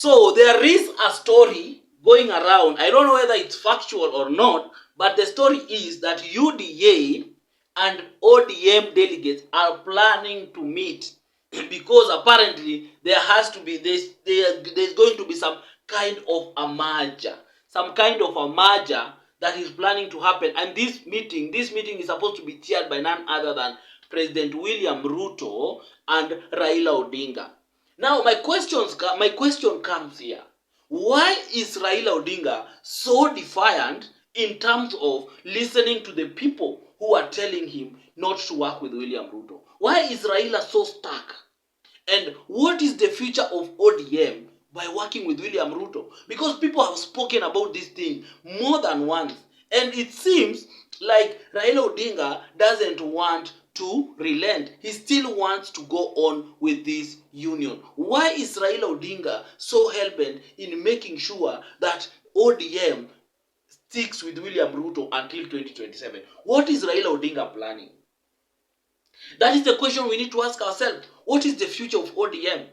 So there is a story going around. I don't know whether it's factual or not, but the story is that UDA and ODM delegates are planning to meet because apparently there has to be there's going to be some kind of a merger. Some kind of a merger that is planning to happen. And this meeting is supposed to be chaired by none other than President William Ruto and Raila Odinga. Now my question comes here. Why is Raila Odinga so defiant in terms of listening to the people who are telling him not to work with William Ruto? Why is Raila so stuck? And what is the future of ODM by working with William Ruto? Because people have spoken about this thing more than once. And it seems like Raila Odinga doesn't want to relent. He still wants to go on with this union. Why is Raila Odinga so hell-bent in making sure that ODM sticks with William Ruto until 2027? What is Raila Odinga planning? That is the question we need to ask ourselves. What is the future of ODM?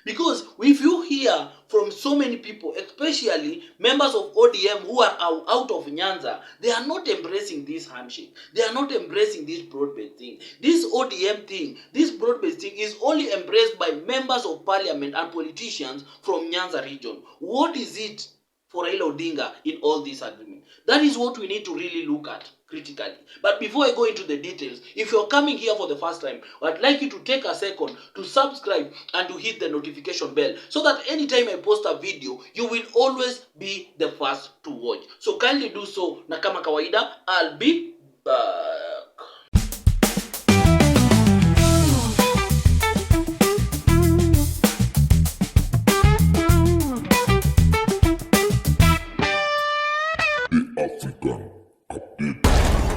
Because if you hear from so many people, especially members of ODM who are out of Nyanza, they are not embracing this handshake. They are not embracing this broad-based thing. This ODM thing, this broad-based thing is only embraced by members of parliament and politicians from Nyanza region. What is it for Raila Odinga in all this agreement? That is what we need to really look at critically. But before I go into the details, if you're coming here for the first time, I'd like you to take a second to subscribe and to hit the notification bell so that anytime I post a video, you will always be the first to watch. So kindly do so, na kama kawaida, I'll be back.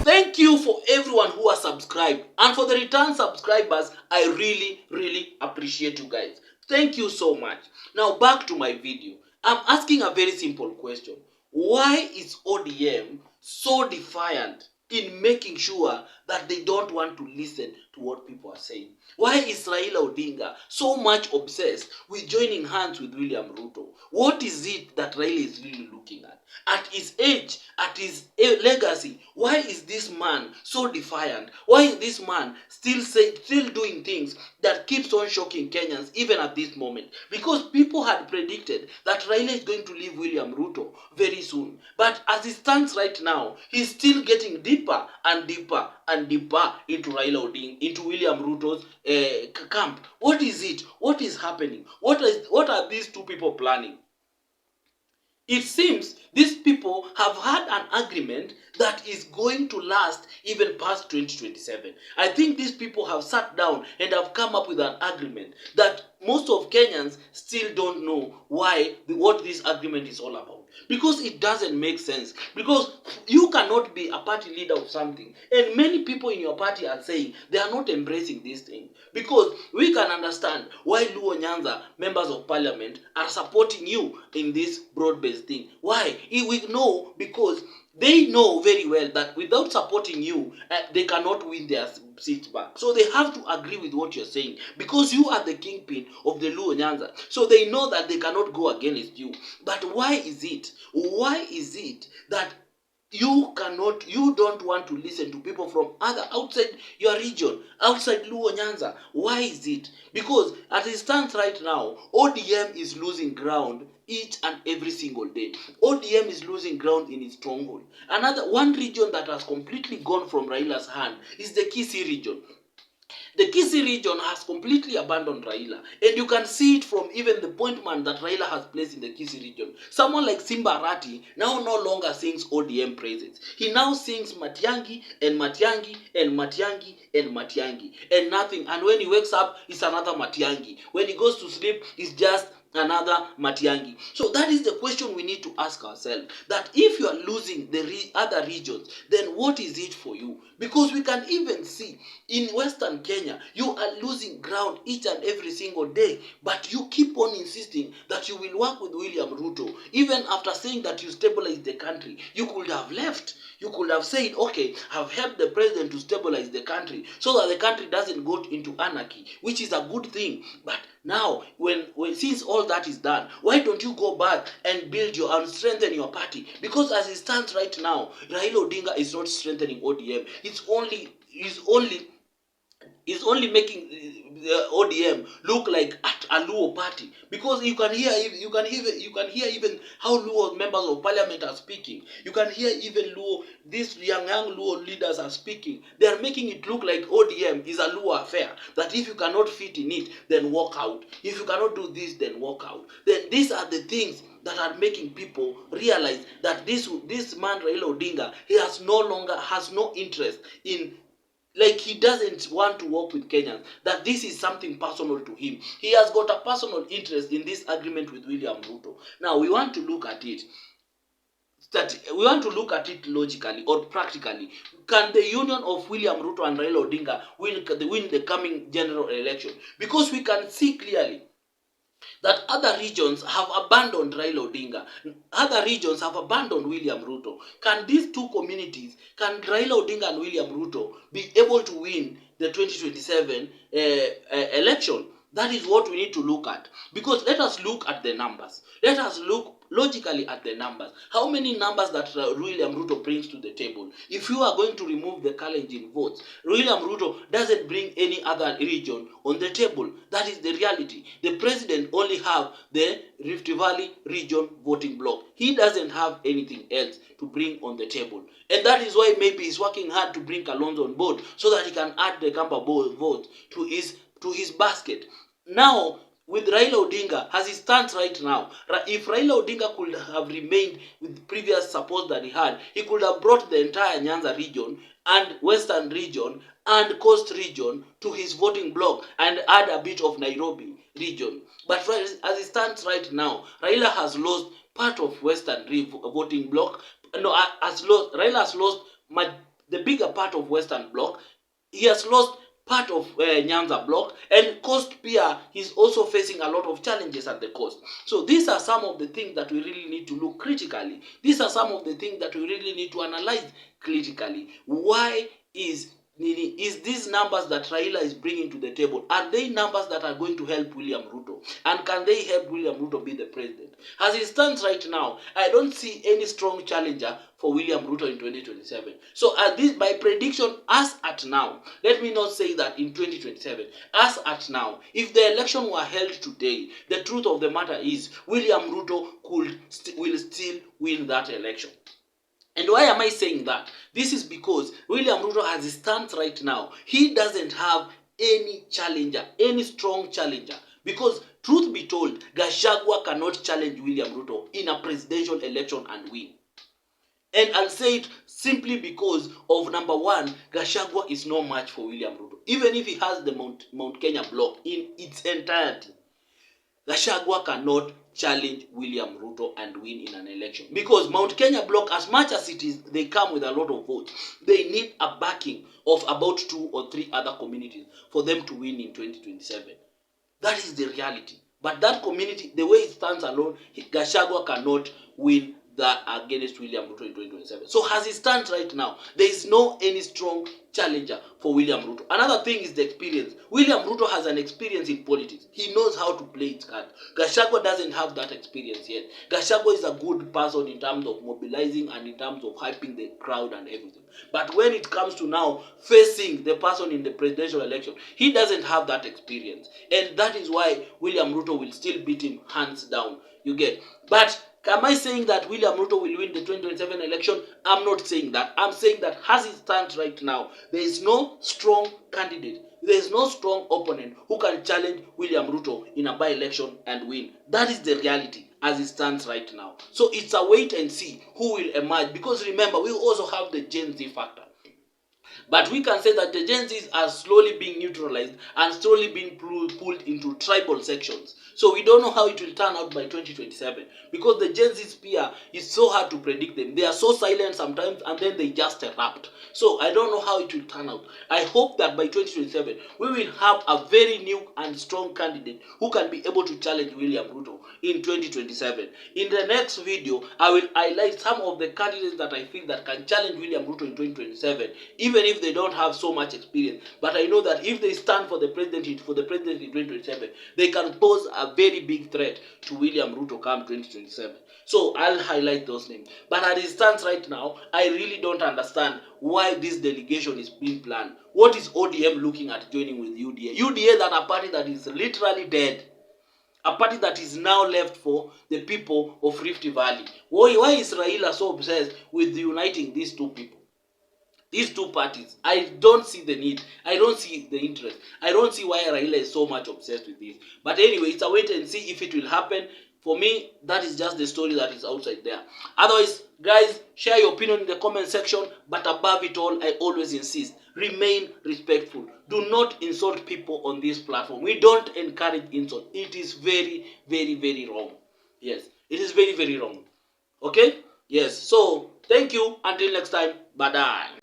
Thank you for everyone who has subscribed, and for the return subscribers, I really appreciate you guys. Thank you so much. Now back to my video. I'm asking a very simple question. Why is ODM so defiant in making sure that they don't want to listen to what people are saying? Why is Raila Odinga so much obsessed with joining hands with William Ruto? What is it that Raila is really looking at? At his age, at his legacy, why is this man so defiant? Why is this man still doing things that keeps on shocking Kenyans even at this moment? Because people had predicted that Raila is going to leave William Ruto very soon. But as it stands right now, he's still getting deeper and deeper and deeper into Raila Odinga, into William Ruto's camp. What is it? What is happening? What are these two people planning? It seems these people have had an agreement that is going to last even past 2027. I think these people have sat down and have come up with an agreement that most of Kenyans still don't know what this agreement is all about. Because it doesn't make sense. Because you cannot be a party leader of something, and many people in your party are saying they are not embracing this thing. Because we can understand why Luo Nyanza members of parliament are supporting you in this broad-based thing. Why? We know because they know very well that without supporting you, they cannot win their seats back. So they have to agree with what you're saying because you are the kingpin of the Luo Nyanza. So they know that they cannot go against you. But why is it? Why is it that you don't want to listen to people from outside your region, outside Luo Nyanza? Why is it? Because as it stands right now, ODM is losing ground each and every single day. ODM is losing ground in its stronghold. Another one region that has completely gone from Raila's hand is the Kisii region. The Kisii region has completely abandoned Raila. And you can see it from even the appointment that Raila has placed in the Kisii region. Someone like Simba Arati now no longer sings ODM praises. He now sings Matiang'i and Matiang'i and Matiang'i and Matiang'i. And nothing. And when he wakes up, it's another Matiang'i. When he goes to sleep, it's just another Matiang'i. So that is the question we need to ask ourselves. That if you are losing the other regions, then what is it for you? Because we can even see in Western Kenya, you are losing ground each and every single day. But you keep on insisting that you will work with William Ruto. Even after saying that you stabilize the country, you could have left. You could have said, okay, I've helped the president to stabilize the country so that the country doesn't go into anarchy, which is a good thing. But Now, since all that is done, why don't you go back and build your and strengthen your party? Because as it stands right now, Raila Odinga is not strengthening ODM. Is only making ODM look like a Luo party, because you can hear even how Luo members of parliament are speaking. You can hear even Luo, these young Luo leaders are speaking. They are making it look like ODM is a Luo affair, that if you cannot fit in it, then walk out. If you cannot do this, then walk out. Then these are the things that are making people realize that this man Raila Odinga, he has no interest in, like, he doesn't want to work with Kenyans, that this is something personal to him. He has got a personal interest in this agreement with William Ruto. Now, we want to look at it logically or practically. Can the union of William Ruto and Raila Odinga win the coming general election? Because we can see clearly that other regions have abandoned Raila Odinga. Other regions have abandoned William Ruto. Can these two communities, can Raila Odinga and William Ruto be able to win the 2027 election? That is what we need to look at. Because let us look at the numbers. Let us look logically at the numbers. How many numbers that William Ruto brings to the table? If you are going to remove the Kalenjin votes, William Ruto doesn't bring any other region on the table. That is the reality. The president only have the Rift Valley region voting block. He doesn't have anything else to bring on the table. And that is why maybe he's working hard to bring Kalonzo on board, so that he can add the Kamba vote to his basket. Now, with Raila Odinga, as he stands right now, if Raila Odinga could have remained with previous support that he had, he could have brought the entire Nyanza region and Western region and Coast region to his voting block and add a bit of Nairobi region. But as it stands right now, Raila has lost part of Western voting block. No, Raila has lost the bigger part of Western block. He has lost part of Nyanza block, and Coast Pia is also facing a lot of challenges at the coast. So these are some of the things that we really need to look critically. These are some of the things that we really need to analyze critically. Why is these numbers that Raila is bringing to the table, are they numbers that are going to help William Ruto? And can they help William Ruto be the president? As it stands right now, I don't see any strong challenger for William Ruto in 2027. So at this, by prediction, as at now, let me not say that in 2027, as at now, if the election were held today, the truth of the matter is William Ruto will still win that election. And why am I saying that? This is because William Ruto, as it stands right now, he doesn't have any challenger, any strong challenger. Because truth be told, Gachagua cannot challenge William Ruto in a presidential election and win. And I'll say it simply because of, number one, Gachagua is no match for William Ruto. Even if he has the Mount Kenya block in its entirety, Gachagua cannot challenge William Ruto and win in an election. Because Mount Kenya block, as much as it is, they come with a lot of votes, they need a backing of about 2 or 3 other communities for them to win in 2027. That is the reality. But that community, the way it stands alone, Gachagua cannot win that against William Ruto in 2027. So as it stands right now, there is no any strong challenger for William Ruto. Another thing is the experience. William Ruto has an experience in politics. He knows how to play its card. Gachagua doesn't have that experience yet. Gachagua is a good person in terms of mobilizing and in terms of hyping the crowd and everything. But when it comes to now facing the person in the presidential election, he doesn't have that experience. And that is why William Ruto will still beat him hands down. You get? But am I saying that William Ruto will win the 2027 election? I'm not saying that. I'm saying that as it stands right now, there is no strong candidate. There is no strong opponent who can challenge William Ruto in a by-election and win. That is the reality as it stands right now. So it's a wait and see who will emerge. Because remember, we also have the Gen Z factor. But we can say that the Gen Zs are slowly being neutralized and slowly being pulled into tribal sections. So we don't know how it will turn out by 2027. Because the Gen Z's peer is so hard to predict them. They are so silent sometimes and then they just erupt. So I don't know how it will turn out. I hope that by 2027, we will have a very new and strong candidate who can be able to challenge William Ruto in 2027. In the next video, I will highlight some of the candidates that I feel that can challenge William Ruto in 2027, even if they don't have so much experience, but I know that if they stand for the presidency in 2027, they can pose a very big threat to William Ruto come 2027. So I'll highlight those names. But as it stands right now, I really don't understand why this delegation is being planned. What is ODM looking at joining with UDA? UDA, that a party that is literally dead. A party that is now left for the people of Rift Valley. Why is Raila so obsessed with uniting these two people? These two parties. I don't see the need. I don't see the interest. I don't see why Raila is so much obsessed with this. But anyway, it's a wait and see if it will happen. For me, that is just the story that is outside there. Otherwise, guys, share your opinion in the comment section. But above it all, I always insist, remain respectful. Do not insult people on this platform. We don't encourage insult. It is very, very, very wrong. Yes, it is very, very wrong. Okay? Yes. So, thank you. Until next time. Bye-bye.